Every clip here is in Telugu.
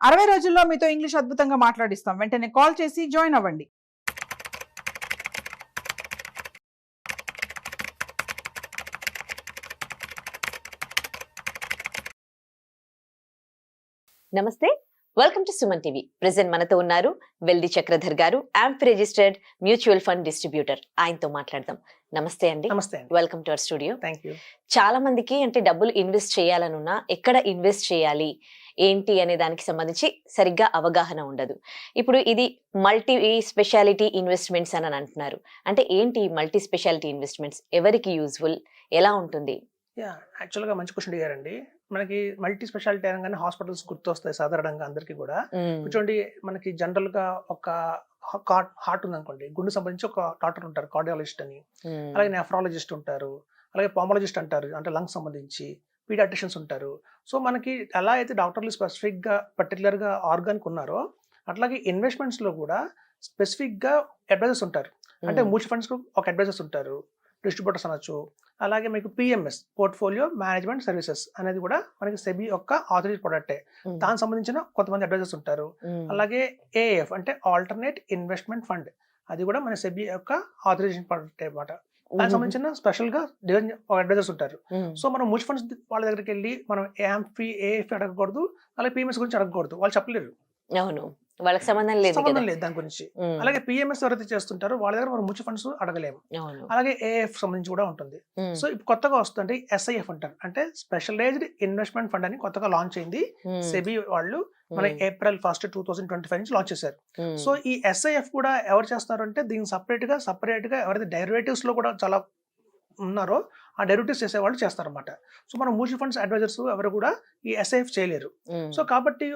60 రోజుల్లో మీతో ఇంగ్లీష్ అద్భుతంగా మాట్లాడిస్తాం. వెంటనే కాల్ చేసి జాయిన్ అవ్వండి. నమస్తే, welcome to Suman TV. Present మనతో ఉన్నారు వెల్ది చక్రధర్ గారు, amp registered mutual fund distributor. ఆయనతో మాట్లాడదాం. నమస్తే అండి. నమస్తే అండి. Welcome to our studio. Thank you. చాలా మందికి అంటే డబ్బులు ఇన్వెస్ట్ చేయాలనున్నా ఎక్కడ ఇన్వెస్ట్ చేయాలి ఏంటి అనే దానికి సంబంధించి సరిగ్గా అవగాహన ఉండదు. ఇప్పుడు ఇది మల్టీ స్పెషాలిటీ ఇన్వెస్ట్మెంట్స్ అని అంటున్నారు. అంటే ఏంటి మల్టీ స్పెషాలిటీ ఇన్వెస్ట్మెంట్స్, ఎవరికి యూజ్ఫుల్, ఎలా ఉంటుంది? యాక్చువల్గా మంచి క్వశ్చన్ అడిగారండి. మనకి మల్టీ స్పెషాలిటీ అనగానే హాస్పిటల్స్ గుర్తొస్తాయి సాధారణంగా అందరికీ కూడా. చూడండి, మనకి జనరల్ గా ఒక హార్ట్ ఉంది అనుకోండి, గుండె సంబంధించి ఒక డాక్టర్ ఉంటారు, కార్డియాలజిస్ట్ అని. అలాగే నెఫ్రాలజిస్ట్ ఉంటారు, అలాగే పామాలజిస్ట్ అంటారు, అంటే లంగ్స్ సంబంధించి. పీడియాట్రిషియన్స్ ఉంటారు. సో మనకి ఎలా అయితే డాక్టర్లు స్పెసిఫిక్ గా పర్టికులర్ గా ఆర్గానిక్ ఉన్నారో, అట్లాగే ఇన్వెస్ట్మెంట్స్ లో కూడా స్పెసిఫిక్ గా అడ్వైజర్స్ ఉంటారు. అంటే మ్యూచువల్ ఫండ్స్ ఒక అడ్వైజర్స్ ఉంటారు, డిస్ట్రిబ్యూటర్స్ అనొచ్చు. అలాగే మీకు పిఎంఎస్, పోర్ట్ఫోలియో మేనేజ్మెంట్ సర్వీసెస్ అనేది కూడా మనకి సెబీ యొక్క ఆథరైజ్డ్ ప్రొడక్టే. దానికి సంబంధించిన కొంతమంది అడ్వైజర్స్ ఉంటారు. అలాగే ఏఎఫ్ అంటే ఆల్టర్నేట్ ఇన్వెస్ట్మెంట్ ఫండ్, అది కూడా మన సెబీ యొక్క ఆథరైజేషన్ ప్రొడక్ట్ అన్నమాట. దానికి సంబంధించిన స్పెషల్ గా అడ్వైజర్స్ ఉంటారు. సో మనం మ్యూచువల్ ఫండ్స్ వాళ్ళ దగ్గరికి వెళ్ళి మనం ఏఎఫ్ అడగకూడదు, అలాగే పిఎంఎస్ గురించి అడగకూడదు, వాళ్ళు చెప్పలేరు. అవును, వాళ్ళకి సంబంధం లేదు దాని గురించి. అలాగే పిఎంఎస్ ఎవరైతే చేస్తుంటారో వాళ్ళ దగ్గర మనం మ్యూచువల్ ఫండ్స్ అడగలేము. అలాగే ఏఎఫ్ సంబంధించి కూడా ఉంటుంది. సో ఇప్పుడు కొత్తగా వస్తుంది ఎస్ఐఎఫ్ అంటారు, అంటే స్పెషలైజ్డ్ ఇన్వెస్ట్మెంట్ ఫండ్ అని కొత్తగా లాంచ్ అయింది సెబీ వాళ్ళు. మన April 1, 2025 నుంచి లాంచ్ చేశారు. సో ఈ ఎస్ఐఎఫ్ కూడా ఎవరు చేస్తారు అంటే, దీనికి సపరేట్ గా ఎవరైతే డెరివేటివ్స్ లో కూడా చాలా ఉన్నారో ఆ డెరివేటివ్స్ చేసే వాళ్ళు చేస్తారన్నమాట. సో మన మ్యూచువల్ ఫండ్స్ అడ్వైజర్స్ ఎవరు కూడా ఈ ఎస్ఐఎఫ్ చేయలేరు. సో కాబట్టి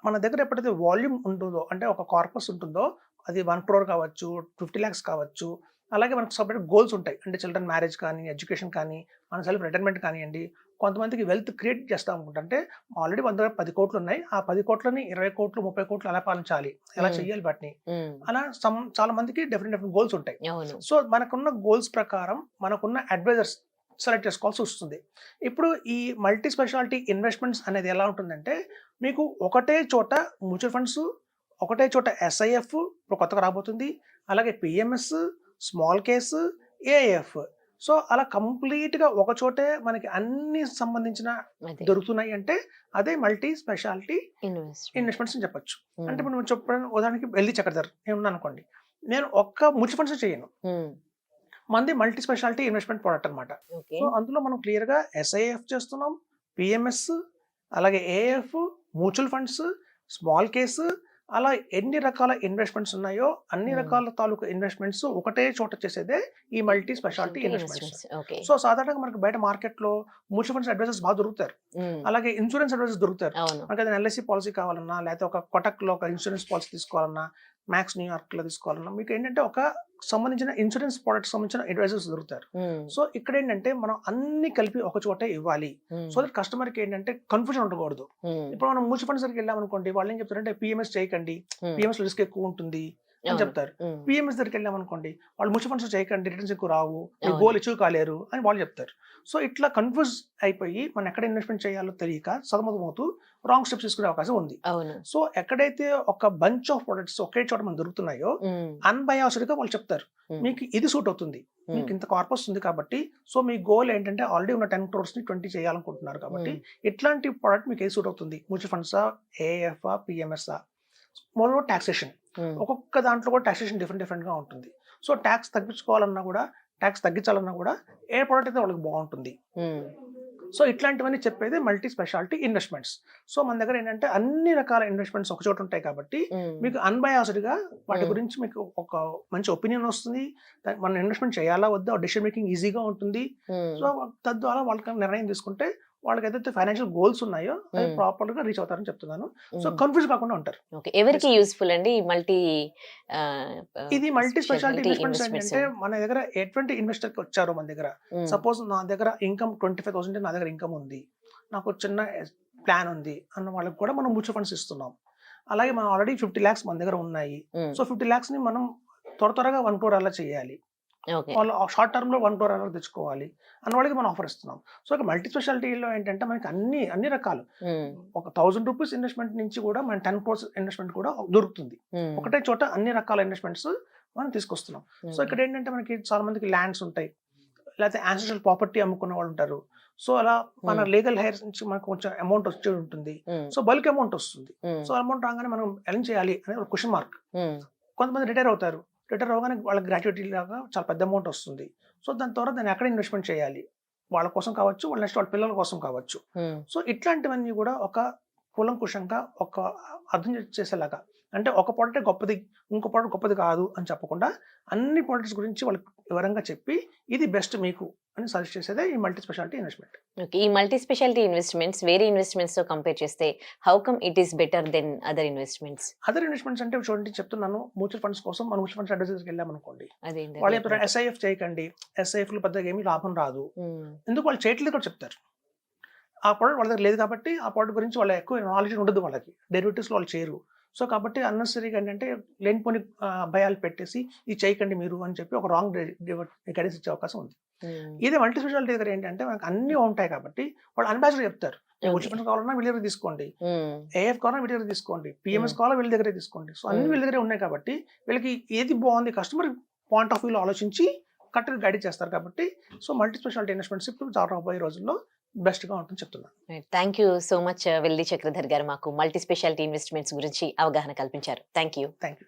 మన దగ్గర ఎప్పుడైతే వాల్యూమ్ ఉంటుందో, అంటే ఒక కార్పస్ ఉంటుందో, అది 1 crore కావచ్చు, 50 lakhs కావచ్చు. అలాగే మనకు సపరేట్ గోల్స్ ఉంటాయి, అంటే చిల్డ్రన్ మ్యారేజ్ కానీ, ఎడ్యుకేషన్ కానీ, మన సెల్ఫ్ రిటైర్మెంట్ కానివ్వండి. కొంతమందికి వెల్త్ క్రియేట్ చేస్తాం అనుకుంటా, అంటే ఆల్రెడీ మన దగ్గర 10 కోట్లు ఉన్నాయి, ఆ 10 కోట్లని 20 కోట్లు 30 కోట్లు ఎలా పాలించాలి, ఎలా చెయ్యాలి వాటిని, అలా చాలా మందికి డిఫరెంట్ గోల్స్ ఉంటాయి. సో మనకున్న గోల్స్ ప్రకారం మనకున్న అడ్వైజర్స్ సెలెక్ట్ చేసుకోవాల్సి వస్తుంది. ఇప్పుడు ఈ మల్టీ స్పెషాలిటీ ఇన్వెస్ట్మెంట్స్ అనేది ఎలా ఉంటుందంటే, మీకు ఒకటే చోట మ్యూచువల్ ఫండ్స్, ఒకటే చోట ఎస్ఐఎఫ్ ఇప్పుడు కొత్తగా రాబోతుంది, అలాగే PMS, small case, AF. So అలా కంప్లీట్ గా ఒక చోటే మనకి అన్ని సంబంధించిన దొరుకుతున్నాయి అంటే అదే మల్టీ స్పెషాలిటీ ఇన్వెస్ట్మెంట్స్ అని చెప్పొచ్చు. అంటే ఇప్పుడు నువ్వు చెప్పిన ఉదాహరణకి వెల్ది చక్రధర్ ఏమన్నా అనుకోండి, నేను ఒక్క మ్యూచువల్ ఫండ్స్ చేయను, మంది మల్టీ స్పెషాలిటీ ఇన్వెస్ట్మెంట్ ప్రొడక్ట్ అనమాట. సో అందులో మనం క్లియర్ గా ఎస్ఐఎఫ్ చేస్తున్నాం, పిఎంఎస్, అలాగే AF, mutual funds, small case, అలా ఎన్ని రకాల ఇన్వెస్ట్మెంట్స్ ఉన్నాయో అన్ని రకాల తాలూకు ఇన్వెస్ట్మెంట్స్ ఒకటే చోట చేసేదే ఈ మల్టీ స్పెషాలిటీ ఇన్వెస్ట్మెంట్స్. సో సాధారణంగా మనకి బయట మార్కెట్ లో మ్యూచువల్ ఫండ్స్ అడ్వైజర్స్ బాగా దొరుకుతారు, అలాగే ఇన్సూరెన్స్ అడ్వైజర్స్ దొరుకుతారు. మనకి ఏదైనా ఎల్ఐసి పాలసీ కావాలన్నా, లేకపోతే ఒక కొటక్ లో ఒక ఇన్సూరెన్స్ పాలసీ తీసుకోవాలన్నా, మ్యాక్స్ న్యూయార్క్ లో తీసుకోవాలన్నా, మీకు ఏంటంటే ఒక సంబంధించిన ఇన్సూరెన్స్ ప్రొడక్ట్ సంబంధించిన అడ్వైజర్స్ దొరుకుతారు. సో ఇక్కడ ఏంటంటే మనం అన్ని కలిపి ఒక చోటే ఇవ్వాలి, సో దట్ కస్టమర్ కి ఏంటంటే కన్ఫ్యూజన్ ఉండకూడదు. ఇప్పుడు మనం మ్యూచువల్ ఫండ్స్ దగ్గరికి వెళ్ళాం అనుకోండి, వాళ్ళు ఏం చెప్తారంటే పిఎంఎస్ చేయకండి, పిఎంఎస్ లో రిస్క్ ఎక్కువ ఉంటుంది అని చెప్తారు. పిఎంఎస్ దగ్గరికి వెళ్ళాం అనుకోండి, వాళ్ళు మ్యూచువల్ ఫండ్స్ చేయకండి, రిటర్న్స్ ఎక్కువ రావు, గోల్ అచీవ్ కాలేరు అని వాళ్ళు చెప్తారు. సో ఇట్లా కన్ఫ్యూజ్ అయిపోయి మనం ఎక్కడ ఇన్వెస్ట్మెంట్ చేయాలో తెలియక సతమతమవుతూ రాంగ్ స్టెప్స్ తీసుకునే అవకాశం ఉంది. సో ఎక్కడైతే ఒక బంచ్ ఆఫ్ ప్రొడక్ట్స్ ఒకే చోట మనకు దొరుకుతున్నాయో అన్బయాస్డ్ గా వాళ్ళు చెప్తారు, మీకు ఇది సూట్ అవుతుంది, మీకు ఇంత కార్పస్ ఉంది కాబట్టి, సో మీ గోల్ ఏంటంటే ఆల్రెడీ ఉన్న 10 crores ని 20 చేయాలనుకుంటున్నారు కాబట్టి ఇట్లాంటి ప్రొడక్ట్ మీకు ఏది సూట్ అవుతుంది, మ్యూచువల్ ఫండ్సా, ఏఎఫ్, పిఎంఎస్ఆ. మోర్ టాక్సేషన్, ఒక్కొక్క దాంట్లో కూడా టాక్సేషన్ డిఫరెంట్ గా ఉంటుంది. సో ట్యాక్స్ తగ్గించుకోవాలన్నా కూడా, ట్యాక్స్ తగ్గించాలన్నా కూడా ఏ ప్రోడక్ట్ అయితే వాళ్ళకి బాగుంటుంది. సో ఇట్లాంటివన్నీ చెప్పేది మల్టీ స్పెషాలిటీ ఇన్వెస్ట్మెంట్స్. సో మన దగ్గర ఏంటంటే అన్ని రకాల ఇన్వెస్ట్మెంట్స్ ఒక చోట ఉంటాయి కాబట్టి మీకు అన్బయాస్డ్ గా వాటి గురించి మీకు ఒక మంచి ఒపీనియన్ వస్తుంది. మనం ఇన్వెస్ట్మెంట్ చేయాలా వద్దా డెసిషన్ మేకింగ్ ఈజీగా ఉంటుంది. సో తద్వారా వాళ్ళకి నిర్ణయం తీసుకుంటే వాళ్ళకి ఏదైతే ఫైనాన్షియల్ గోల్స్ ఉన్నాయో అది ప్రాపర్ గా రీచ్ అవుతారని చెప్తున్నాను. సో కన్ఫ్యూజ్ కాకుండా ఉంటారు. ఎవరికి యూస్ఫుల్ అండి ఇది మల్టీ స్పెషాలిటీ ఇన్వెస్ట్మెంట్స్ అంటే, మన దగ్గర ఎటువంటి ఇన్వెస్టర్ కి వచ్చారో మన దగ్గర, సపోజ్ నా దగ్గర ఇన్కమ్ 25,000 నా దగ్గర ఇన్కమ్ ఉంది, నాకు చిన్న ప్లాన్ ఉంది అన్న వాళ్ళకి కూడా మనం మ్యూచువల్ ఫండ్స్ ఇస్తున్నాం. అలాగే మనం ఆల్రెడీ 50 lakhs మన దగ్గర ఉన్నాయి. సో 50 lakhs ని మనం త్వరగా 1 crore అలా చేయాలి, ఓకే. వాళ్ళు షార్ట్ టర్మ్‌లో 1 crore వరకు తెచ్చుకోవాలి అన్న వాళ్ళకి మనం ఆఫర్ ఇస్తున్నాం. సో, ఇక మల్టీ స్పెషాలిటీలో ఏంటంటే మనకి అన్ని రకాలు ఒక 1000 రూపీస్ ఇన్వెస్ట్‌మెంట్ నుంచి కూడా మన 10 crores ఇన్వెస్ట్‌మెంట్ కూడా దొరుకుతుంది. ఒకటే చోట అన్ని రకాల ఇన్వెస్ట్‌మెంట్స్ మనం తీసుకొస్తున్నాం. సో, ఇక్కడ ఏంటంటే మనకి చాలా మందికి ల్యాండ్స్ ఉంటాయి. లేకపోతే యాన్సిస్ట్రల్ ప్రాపర్టీ అమ్ముకున్న వాళ్ళు ఉంటారు. సో, అలా మన లీగల్ హైర్స్ నుంచి మనకు కొంచెం అమౌంట్ వచ్చి ఉంటుంది. సో, బల్క్ అమౌంట్ వస్తుంది. సో, అమౌంట్ రాగానే మనం ఏం చేయాలి అనే ఒక క్వెషన్ మార్క్. కొంతమంది రిటైర్ అవుతారు. రిటైర్ అవ్వగానే వాళ్ళకి గ్రాట్యుటీ లాగా చాలా పెద్ద అమౌంట్ వస్తుంది. సో, దాని ద్వారా దాన్ని ఎక్కడ ఇన్వెస్ట్‌మెంట్ చేయాలి? వాళ్ళ కోసం కావచ్చు, వాళ్ళ నెక్స్ట్ వాళ్ళ పిల్లల కోసం కావచ్చు. సో, ఇట్లాంటివన్నీ కూడా ఒక కూలంకుషంగా ఒక అర్థం చేసేలాగా, అంటే ఒక ప్రోడక్టే గొప్పది, ఇంకో ప్రోడక్ట్ గొప్పది కాదు అని చెప్పకుండా అన్ని ప్రోడక్ట్స్ గురించి వాళ్ళకి వివరంగా చెప్పి ఇది బెస్ట్ మీకు అని సజెస్ట్ చేసేదే ఈ మల్టీ స్పెషాలిటీ ఇన్వెస్ట్‌మెంట్. ఓకే. ఈ మల్టీ స్పెషాలిటీ ఇన్వెస్ట్‌మెంట్స్ వేరే ఇన్వెస్ట్‌మెంట్స్‌తో కంపేర్ చేస్తే how come it is better than other investments? Other investments అంటే చూడండి చెప్తున్నాను, మ్యూచువల్ ఫండ్స్ కోసం మనం మ్యూచువల్ ఫండ్స్ అడ్వైజర్స్‌కి వెళ్ళామనుకోండి, అదేంటి? వాళ్ళు చెప్తారు ఎస్ఐఎఫ్ చేయకండి, ఎస్ఐఎఫ్‌లో పెద్దగా ఏమీ లాభం రాదు. ఎందుకు వాళ్ళు చేయట్లేదు కూడా చెప్తారు. ఆ ప్రోడక్ట్ వాళ్ళ దగ్గర లేదు కాబట్టి ఆ ప్రోడక్ట్ గురించి వాళ్ళ ఎక్కువ నాలెడ్జ్ ఉండదు వాళ్ళకి. డెరివేటివ్స్‌లో వాళ్ళు చేయరు. సో, కాబట్టి అన్నెసెసరీగా ఏంటంటే లేనిపోని భయాలు పెట్టేసి ఇది చేయకండి మీరు అని చెప్పి ఒక రాంగ్ గైడెన్స్ ఇచ్చే అవకాశం ఉంది. ఇదే మల్టీ స్పెషాలిటీ దగ్గర ఏంటంటే మనకు అన్నీ ఉంటాయి కాబట్టి వాళ్ళు అన్బాసిడర్ చెప్తారు. మ్యూచువల్ ఫండ్స్ కావాలన్నా వీళ్ళ దగ్గర తీసుకోండి, ఏఎఫ్ కావాలన్నా వీళ్ళ దగ్గర తీసుకోండి, పిఎంఎస్ కావాలన్నా వీళ్ళ దగ్గరే తీసుకోండి. సో, అన్ని వీళ్ళ దగ్గరే ఉన్నాయి కాబట్టి వీళ్ళకి ఏది బాగుంది కస్టమర్ పాయింట్ ఆఫ్ వ్యూలో ఆలోచించి కరెక్ట్‌గా గైడ్ చేస్తారు కాబట్టి సో, మల్టీ స్పెషాలిటీ ఇన్వెస్ట్‌మెంట్స్ ఇప్పుడు రాబోయే రోజుల్లో బెస్ట్‌గా ఉంటుందని చెప్తున్నాను. థ్యాంక్ యూ సో మచ్ వెల్ది చక్రధర్ గారు, మాకు మల్టీ స్పెషాలిటీ ఇన్వెస్ట్‌మెంట్స్ గురించి అవగాహన కల్పించారు. Thank you. Thank you.